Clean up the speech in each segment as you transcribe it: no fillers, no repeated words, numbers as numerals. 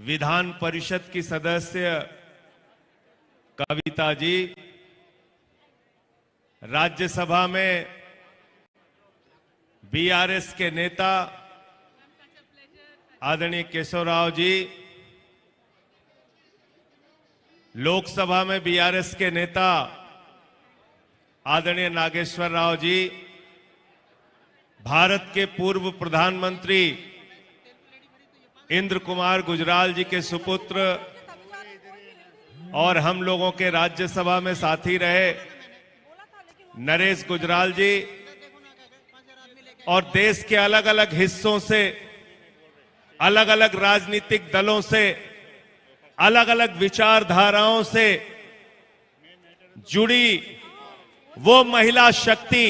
विधान परिषद की सदस्य कविता जी, राज्यसभा में बीआरएस के नेता आदरणीय केशव राव जी, लोकसभा में बीआरएस के नेता आदरणीय नागेश्वर राव जी, भारत के पूर्व प्रधानमंत्री इंद्र कुमार गुजराल जी के सुपुत्र और हम लोगों के राज्यसभा में साथी रहे नरेश गुजराल जी, और देश के अलग अलग हिस्सों से, अलग अलग राजनीतिक दलों से, अलग अलग विचारधाराओं से जुड़ी वो महिला शक्ति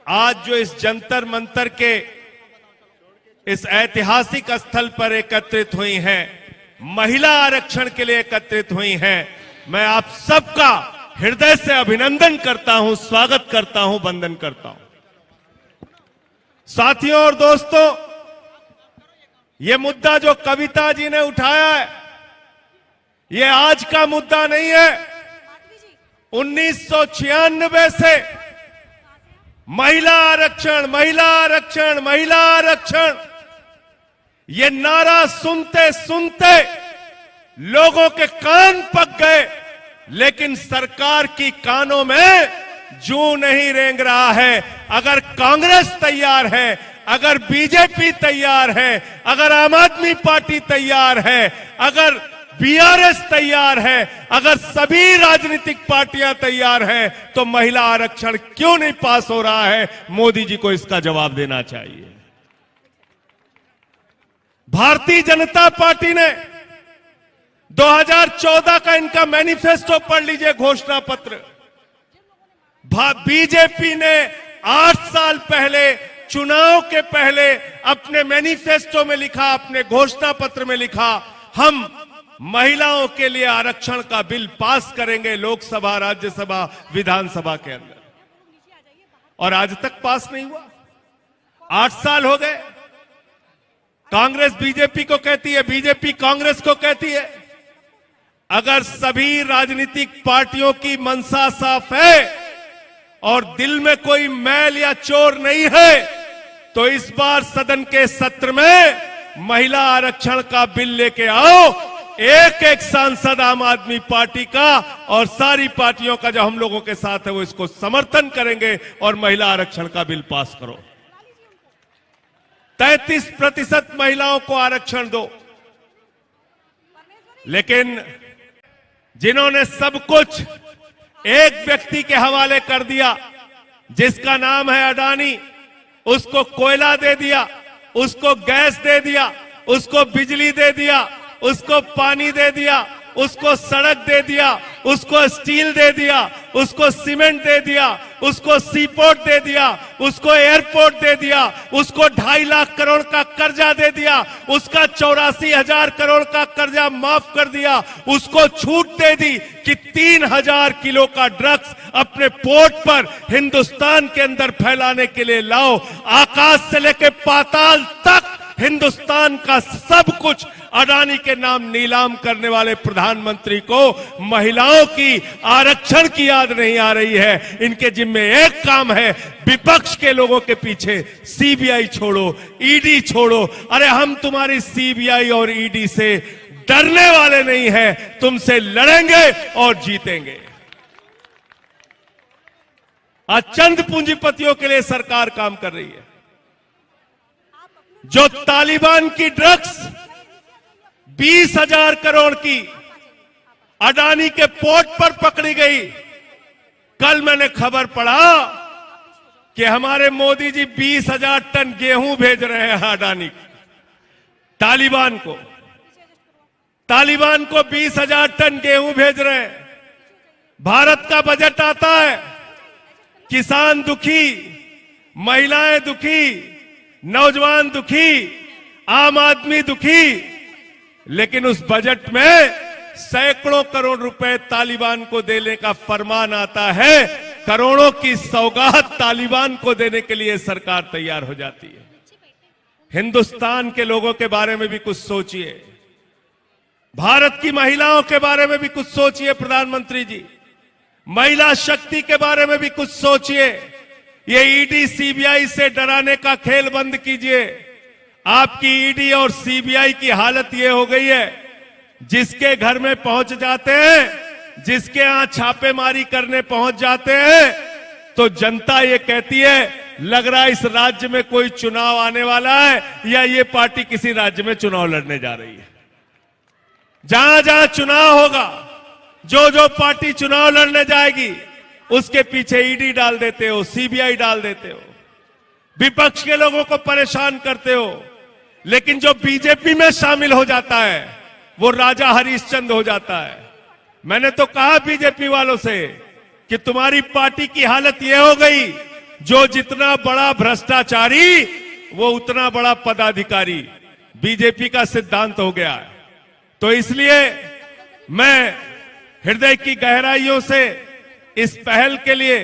आज जो इस जंतर मंतर के इस ऐतिहासिक स्थल पर एकत्रित हुई हैं, महिला आरक्षण के लिए एकत्रित हुई हैं, मैं आप सबका हृदय से अभिनंदन करता हूं, स्वागत करता हूं, वंदन करता हूं। साथियों और दोस्तों, ये मुद्दा जो कविता जी ने उठाया है, ये आज का मुद्दा नहीं है। 1996 से महिला आरक्षण, महिला आरक्षण, महिला आरक्षण, ये नारा सुनते सुनते लोगों के कान पक गए, लेकिन सरकार की कानों में जू नहीं रेंग रहा है। अगर कांग्रेस तैयार है, अगर बीजेपी तैयार है, अगर आम आदमी पार्टी तैयार है, अगर बीआरएस तैयार है, अगर सभी राजनीतिक पार्टियां तैयार हैं, तो महिला आरक्षण क्यों नहीं पास हो रहा है? मोदी जी को इसका जवाब देना चाहिए। भारतीय जनता पार्टी ने 2014 का इनका मैनिफेस्टो पढ़ लीजिए, घोषणा पत्र। बीजेपी ने 8 साल पहले, चुनाव के पहले अपने मैनिफेस्टो में लिखा, अपने घोषणा पत्र में लिखा, हम महिलाओं के लिए आरक्षण का बिल पास करेंगे लोकसभा, राज्यसभा, विधानसभा के अंदर, और आज तक पास नहीं हुआ। 8 साल हो गए। कांग्रेस बीजेपी को कहती है, बीजेपी कांग्रेस को कहती है, अगर सभी राजनीतिक पार्टियों की मंशा साफ है और दिल में कोई मैल या चोर नहीं है, तो इस बार सदन के सत्र में महिला आरक्षण का बिल लेके आओ। एक एक सांसद आम आदमी पार्टी का और सारी पार्टियों का जो हम लोगों के साथ है वो इसको समर्थन करेंगे और महिला आरक्षण का बिल पास करो। 33% महिलाओं को आरक्षण दो। लेकिन जिन्होंने सब कुछ एक व्यक्ति के हवाले कर दिया, जिसका नाम है अडानी, उसको कोयला दे दिया, उसको गैस दे दिया, उसको बिजली दे दिया, उसको पानी दे दिया, उसको सड़क दे दिया, उसको स्टील दे दिया, उसको सीमेंट दे दिया, उसको सीपोर्ट दे दिया, उसको एयरपोर्ट दे दिया, उसको 2.5 लाख करोड़ का कर्जा दे दिया, उसका 84,000 करोड़ का कर्जा माफ कर दिया, उसको छूट दे दी कि 3,000 किलो का ड्रग्स अपने पोर्ट पर हिंदुस्तान के अंदर फैलाने के लिए लाओ। आकाश से लेकर पाताल तक हिंदुस्तान का सब कुछ अडानी के नाम नीलाम करने वाले प्रधानमंत्री को महिलाओं की आरक्षण की याद नहीं आ रही है। इनके जिम्मे एक काम है, विपक्ष के लोगों के पीछे सीबीआई छोड़ो, ईडी छोड़ो। अरे हम तुम्हारी सीबीआई और ईडी से डरने वाले नहीं हैं, तुमसे लड़ेंगे और जीतेंगे। आज चंद पूंजीपतियों के लिए सरकार काम कर रही है। जो तालिबान की ड्रग्स 20,000 करोड़ की अडानी के पोर्ट पर पकड़ी गई। कल मैंने खबर पढ़ा कि हमारे मोदी जी 20,000 टन गेहूं भेज रहे हैं अडानी तालिबान को। तालिबान को 20,000 टन गेहूं भेज रहे हैं। भारत का बजट आता है, किसान दुखी, महिलाएं दुखी, नौजवान दुखी, आम आदमी दुखी, लेकिन उस बजट में सैकड़ों करोड़ रुपए तालिबान को देने का फरमान आता है। करोड़ों की सौगात तालिबान को देने के लिए सरकार तैयार हो जाती है। हिंदुस्तान के लोगों के बारे में भी कुछ सोचिए। भारत की महिलाओं के बारे में भी कुछ सोचिए प्रधानमंत्री जी। महिला शक्ति के बारे में भी कुछ सोचिए। ये ईडी सीबीआई से डराने का खेल बंद कीजिए। आपकी ईडी और सीबीआई की हालत ये हो गई है, जिसके घर में पहुंच जाते हैं, जिसके यहां छापेमारी करने पहुंच जाते हैं, तो जनता ये कहती है लग रहा है इस राज्य में कोई चुनाव आने वाला है या ये पार्टी किसी राज्य में चुनाव लड़ने जा रही है। जहां जहां चुनाव होगा, जो जो पार्टी चुनाव लड़ने जाएगी, उसके पीछे ईडी डाल देते हो, सीबीआई डाल देते हो, विपक्ष के लोगों को परेशान करते हो। लेकिन जो बीजेपी में शामिल हो जाता है वो राजा हरिश्चंद्र हो जाता है। मैंने तो कहा बीजेपी वालों से कि तुम्हारी पार्टी की हालत यह हो गई, जो जितना बड़ा भ्रष्टाचारी वो उतना बड़ा पदाधिकारी। बीजेपी का सिद्धांत हो गया है। तो इसलिए मैं हृदय की गहराइयों से इस पहल के लिए,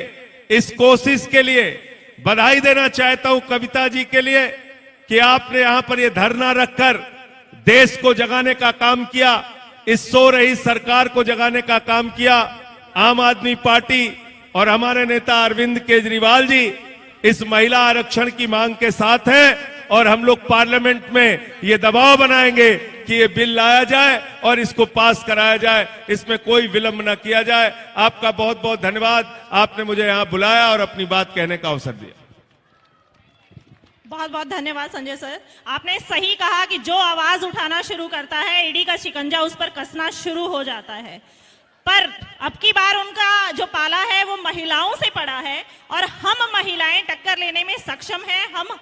इस कोशिश के लिए बधाई देना चाहता हूं कविता जी के लिए कि आपने यहां पर यह धरना रखकर देश को जगाने का काम किया, इस सो रही सरकार को जगाने का काम किया। आम आदमी पार्टी और हमारे नेता अरविंद केजरीवाल जी इस महिला आरक्षण की मांग के साथ हैं और हम लोग पार्लियामेंट में ये दबाव बनाएंगे कि ये बिल लाया जाए और इसको पास कराया जाए, इसमें कोई विलंब न किया जाए। आपका बहुत बहुत धन्यवाद, आपने मुझे यहां बुलाया और अपनी बात कहने का अवसर दिया। बहुत बहुत धन्यवाद संजय सर। आपने सही कहा कि जो आवाज उठाना शुरू करता है, ईडी का शिकंजा उस पर कसना शुरू हो जाता है। पर अब की बार उनका जो पाला है वो महिलाओं से पड़ा है और हम महिलाएं टक्कर लेने में सक्षम हैं। हम